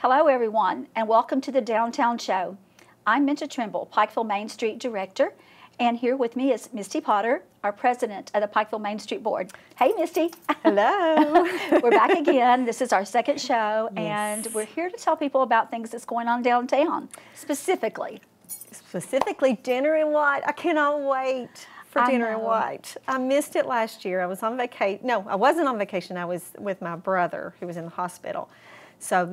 Hello, everyone, and welcome to the Downtown Show. I'm Minta Trimble, Pikeville Main Street Director, and here with me is Misty Potter, our president of the Pikeville Main Street Board. Hey, Misty. Hello. We're back again. This is our second show, Yes. and we're here to tell people about things that's going on downtown, specifically. Dinner in White. I cannot wait for I Dinner in know. White. I missed it last year. I was on vacation. No, I wasn't on vacation. I was with my brother who was in the hospital. So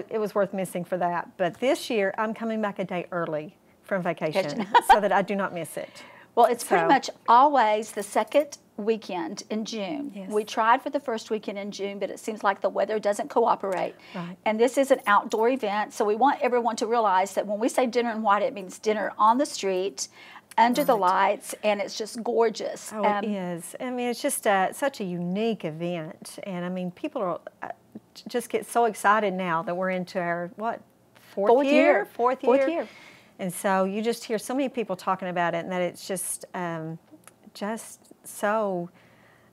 it was worth missing for that. But this year, I'm coming back a day early from vacation so that I do not miss it. Well, it's pretty much always the second weekend in June. Yes. We tried for the first weekend in June, but it seems like the weather doesn't cooperate. Right. And this is an outdoor event, so we want everyone to realize that when we say Dinner in White, it means dinner on the street, under the lights, and it's just gorgeous. Oh, it is. I mean, it's just such a unique event. And, I mean, people are just get so excited now that we're into our, fourth year. Fourth year. And so you just hear so many people talking about it, and that it's just so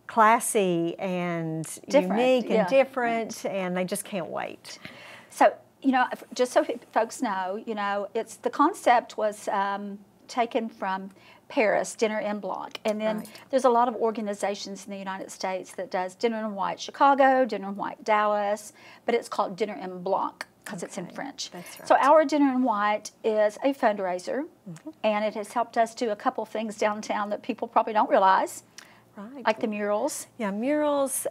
classy and unique and different, and they just can't wait. So, you know, just so folks know, you know, the concept was taken from Paris, Dinner en Blanc, and then there's a lot of organizations in the United States that does Dinner in White Chicago, Dinner in White Dallas, but it's called Dinner en Blanc because it's in French. That's right. So our Dinner in White is a fundraiser, and it has helped us do a couple things downtown that people probably don't realize, like the murals. Yeah, murals,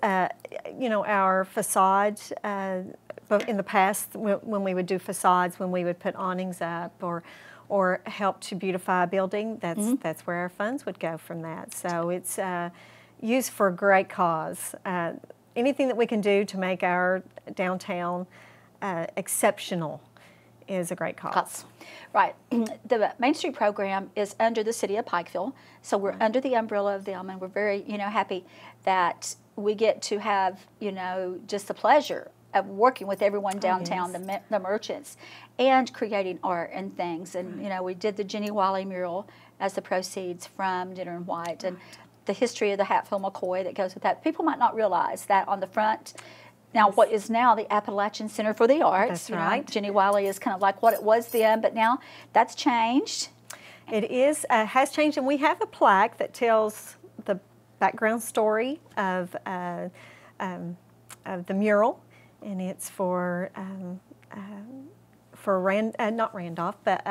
you know, our facades, but in the past when we would do facades, when we would put awnings up or help to beautify a building, that's where our funds would go from that. So it's used for a great cause. Anything that we can do to make our downtown exceptional is a great cause. Right. The Main Street program is under the city of Pikeville, so we're under the umbrella of them, and we're very, you know, happy that we get to have, you know, just the pleasure of working with everyone downtown, the merchants, and creating art and things. And, you know, we did the Jenny Wiley mural as the proceeds from Dinner in White, and the history of the Hatfield McCoy that goes with that. People might not realize that on the front, now what is now the Appalachian Center for the Arts. That's right. Jenny Wiley is kind of like what it was then, but now that's changed. It is, has changed, and we have a plaque that tells the background story of the mural. And it's for not Randolph, but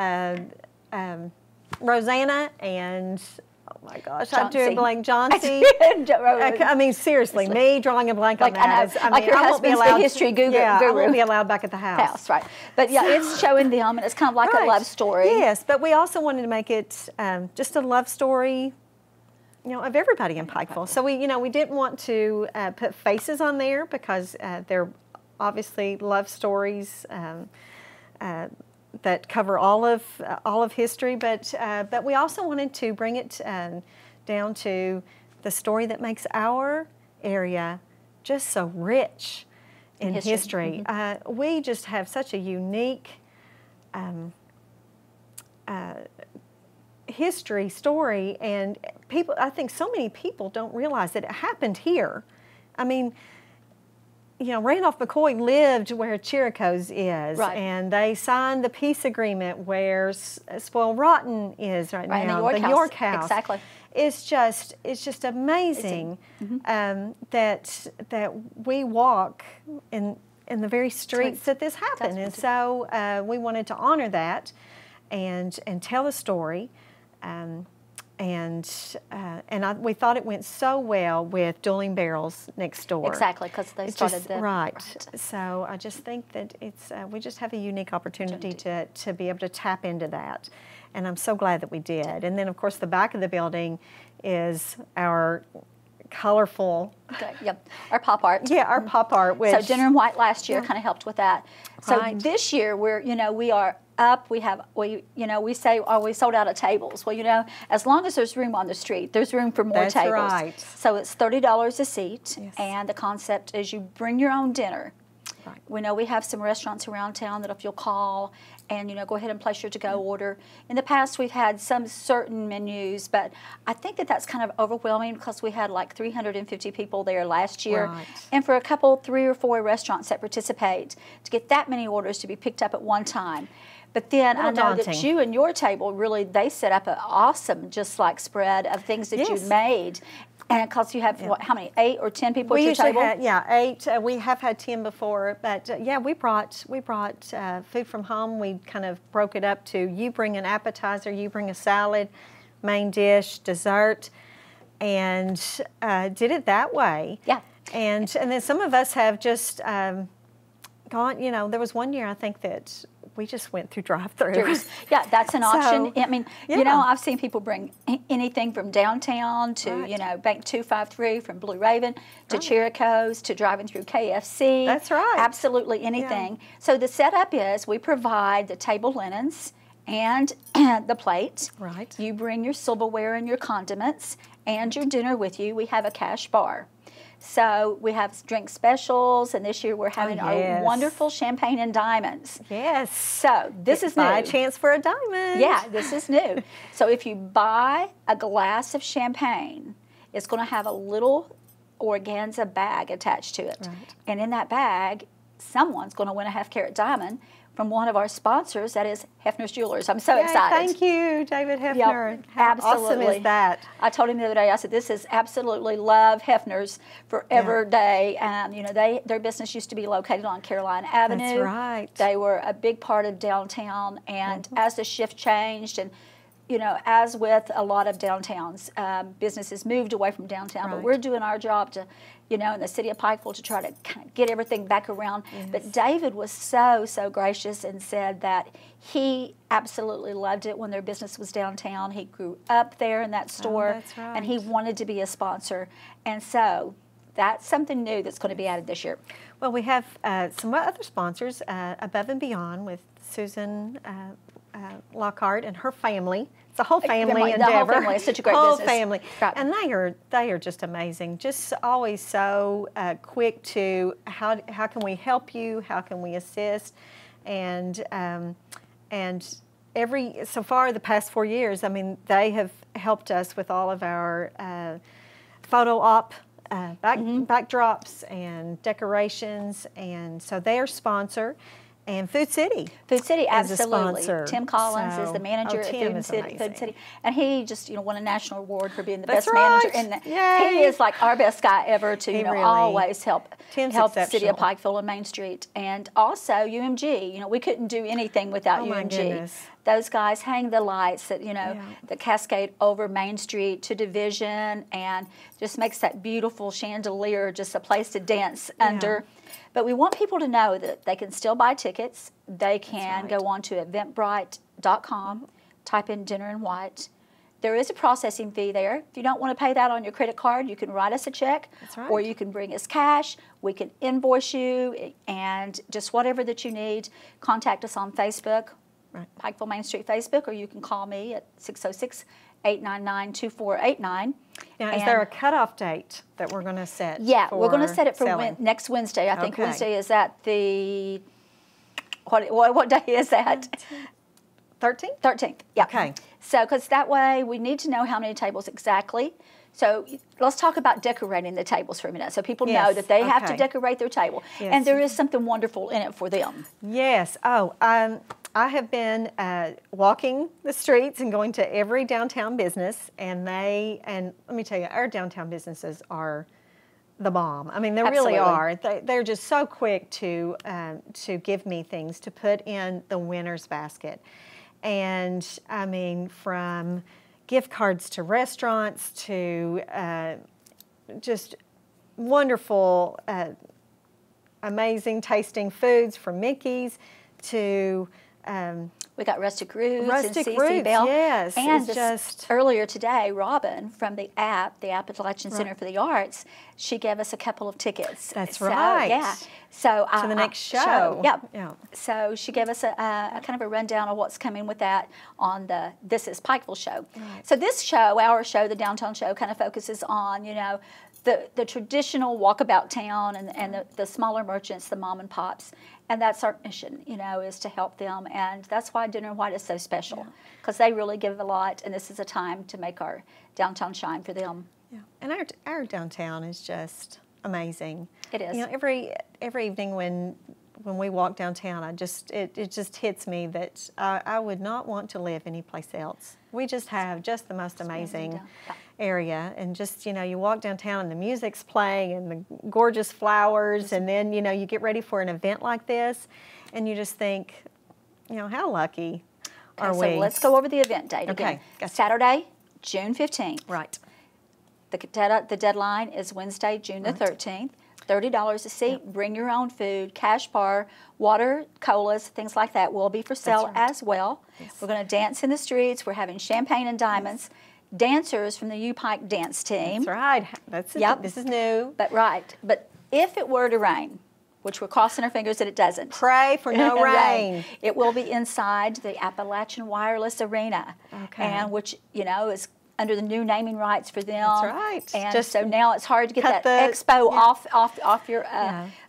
Rosanna and, oh my gosh, I'm doing a blank, Johnsy. I mean, seriously, me drawing a blank on that. I mean, your husband's the history guru. Yeah, I won't be allowed back at the house. Right. But yeah, it's showing them, and it's kind of like a love story. Yes, but we also wanted to make it just a love story, you know, of everybody in Pikeville. So we didn't want to put faces on there because they're obviously love stories that cover all of history, but we also wanted to bring it down to the story that makes our area just so rich in history. We just have such a unique history story, and I think so many people don't realize that it happened here. I mean, you know, Randolph McCoy lived where Chirico's is, and they signed the peace agreement where Spoiled Rotten is right now. The York House. Exactly. It's just amazing that we walk in the very streets that this happened, and so we wanted to honor that and tell a story. We thought it went so well with Dueling Barrels next door. Exactly, because they started the right. So I just think that we just have a unique opportunity to be able to tap into that, and I'm so glad that we did. And then of course the back of the building is our colorful, our pop art. Yeah, our pop art. So Dinner in White last year kind of helped with that. So this year we are up. We say, we sold out of tables. Well, you know, as long as there's room on the street, there's room for more tables. That's right. So it's $30 a seat, and the concept is you bring your own dinner. Right. We know we have some restaurants around town that if you'll call and, you know, go ahead and place your to-go order. In the past, we've had some certain menus, but I think that that's kind of overwhelming because we had like 350 people there last year. Right. And for a couple, 3 or 4 restaurants that participate, to get that many orders to be picked up at one time. But then I know that you and your table really, they set up an awesome just like spread of things that you made. And because you have, what, how many, 8 or 10 people at your table? Had, 8. We have had 10 before, but yeah, we brought food from home. We kind of broke it up to you bring an appetizer, you bring a salad, main dish, dessert, and did it that way. Yeah. And then some of us have just gone, you know, there was one year I think that we just went through drive-through. Yeah, that's an option. I mean, yeah. you know, I've seen people bring anything from downtown to, you know, Bank 253, from Blue Raven to Cherico's to driving through KFC. That's right. Absolutely anything. Yeah. So the setup is we provide the table linens and the plate. Right. You bring your silverware and your condiments and your dinner with you. We have a cash bar. So we have drink specials, and this year we're having our wonderful champagne and diamonds. Yes. So this is new. Buy a chance for a diamond. Yeah, this is new. So if you buy a glass of champagne, it's going to have a little organza bag attached to it. Right. And in that bag, someone's going to win a half-carat diamond from one of our sponsors, that is Hefner's Jewelers. I'm so excited. Thank you, David Hefner. Yep, How absolutely. awesome is that? I told him the other day, I said, this is absolutely love Hefner's forever day. You know, their business used to be located on Carolina Avenue. That's right. They were a big part of downtown, and as the shift changed, and you know, as with a lot of downtowns, businesses moved away from downtown, but we're doing our job to, you know, in the city of Pikeville to try to kind of get everything back around. Yes. But David was so gracious and said that he absolutely loved it when their business was downtown. He grew up there in that store, that's right. and he wanted to be a sponsor. And so that's something new that's going to be added this year. Well, we have some other sponsors, Above and Beyond with Susan Lockhart and her family. It's a whole family endeavor. The whole family is such a great business. Whole family. Right. And they are just amazing. Just always so quick to how can we help you? How can we assist? And so far the past 4 years, I mean, they have helped us with all of our photo op backdrops and decorations, and so they are sponsor. And Food City. Food City, absolutely. Is a sponsor. Tim Collins is the manager at Food City. And he just, you know, won a national award for being the best manager. And he is like our best guy ever to, you know, always help the city of Pikeville and Main Street. And also UMG. You know, we couldn't do anything without UMG. My goodness. Those guys hang the lights that, you know, that cascade over Main Street to Division and just makes that beautiful chandelier just a place to dance under. But we want people to know that they can still buy tickets. They can go on to eventbrite.com, type in Dinner in White. There is a processing fee there. If you don't want to pay that on your credit card, you can write us a check. That's right. Or you can bring us cash. We can invoice you, and just whatever that you need, contact us on Facebook, Pikeville Main Street Facebook, or you can call me at 606-899-2489. Now, is there a cutoff date that we're going to set? Yeah, we're going to set it for next Wednesday. I think Wednesday is at the, what day is that? 13th? 13th, yeah. Okay. So, because that way we need to know how many tables exactly. So let's talk about decorating the tables for a minute so people know that they have to decorate their table. Yes. And there is something wonderful in it for them. Yes. Oh, I have been walking the streets and going to every downtown business, and let me tell you, our downtown businesses are the bomb. I mean, they really are. They're just so quick to give me things to put in the winner's basket. And I mean, from gift cards to restaurants to just wonderful, amazing tasting foods from Mickey's to we got Rustic Roots and CC Roots, Bell. yes. And earlier today, Robin from the Appalachian Center for the Arts, she gave us a couple of tickets. That's right. Yeah. So to the next show. Yeah. So she gave us a kind of a rundown of what's coming with that on the This Is Pikeville show. Right. So this show, our show, the Downtown Show, kind of focuses on, you know, the traditional walkabout town and the smaller merchants, the mom and pops. And that's our mission, you know, is to help them. And that's why Dinner and White is so special, because they really give a lot, and this is a time to make our downtown shine for them. Yeah, and our downtown is just amazing. It is. You know, every evening when we walk downtown, it just hits me that I would not want to live anyplace else. We just have just the most amazing area, and just, you know, you walk downtown and the music's playing and the gorgeous flowers, and then, you know, you get ready for an event like this, and you just think, you know, how lucky are we? So let's go over the event date again. Gotcha. Saturday, June 15th. Right. The deadline is Wednesday, June the 13th. $30 a seat. Bring your own food. Cash bar, water, colas, things like that will be for sale as well. Yes. We're going to dance in the streets. We're having champagne and diamonds. Dancers from the U-Pike dance team. That's right. That's it. This is new. But if it were to rain, which we're crossing our fingers that it doesn't. Pray for no rain. It will be inside the Appalachian Wireless Arena. Okay. And which, you know, is under the new naming rights for them. That's right. And just so now it's hard to get that expo off your,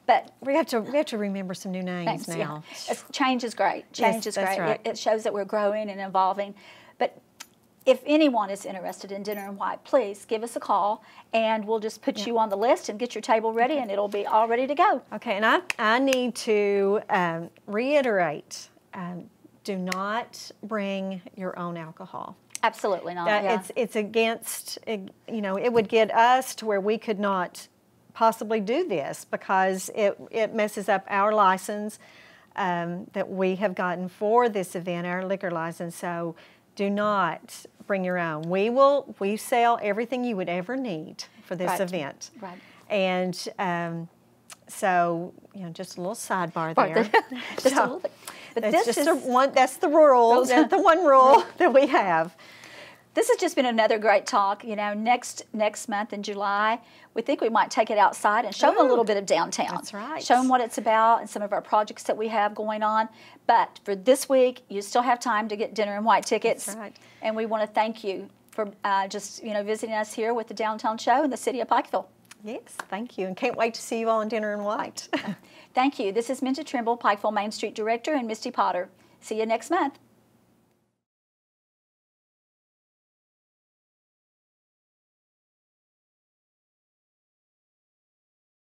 but we have to remember some new names now. Yeah. Change is great. Change is great. Right. It shows that we're growing and evolving. But if anyone is interested in Dinner and White, please give us a call, and we'll just put you on the list and get your table ready, and it'll be all ready to go. Okay, and I need to reiterate, do not bring your own alcohol. Absolutely not. It's against, you know, it would get us to where we could not possibly do this, because it messes up our license that we have gotten for this event, our liquor license. So do not bring your own. We sell everything you would ever need for this event. Right. And so, you know, just a little sidebar there. Just a little bit. But that's that's the rule. That's the one rule that we have. This has just been another great talk. You know, next month in July, we think we might take it outside and show them a little bit of downtown. That's right. Show them what it's about and some of our projects that we have going on. But for this week, you still have time to get Dinner and White tickets. That's right. And we want to thank you for just, you know, visiting us here with the Downtown Show in the city of Pikeville. Yes, thank you. And can't wait to see you all in Dinner and White. Thank you. This is Minta Trimble, Pikeville Main Street Director, and Misty Potter. See you next month.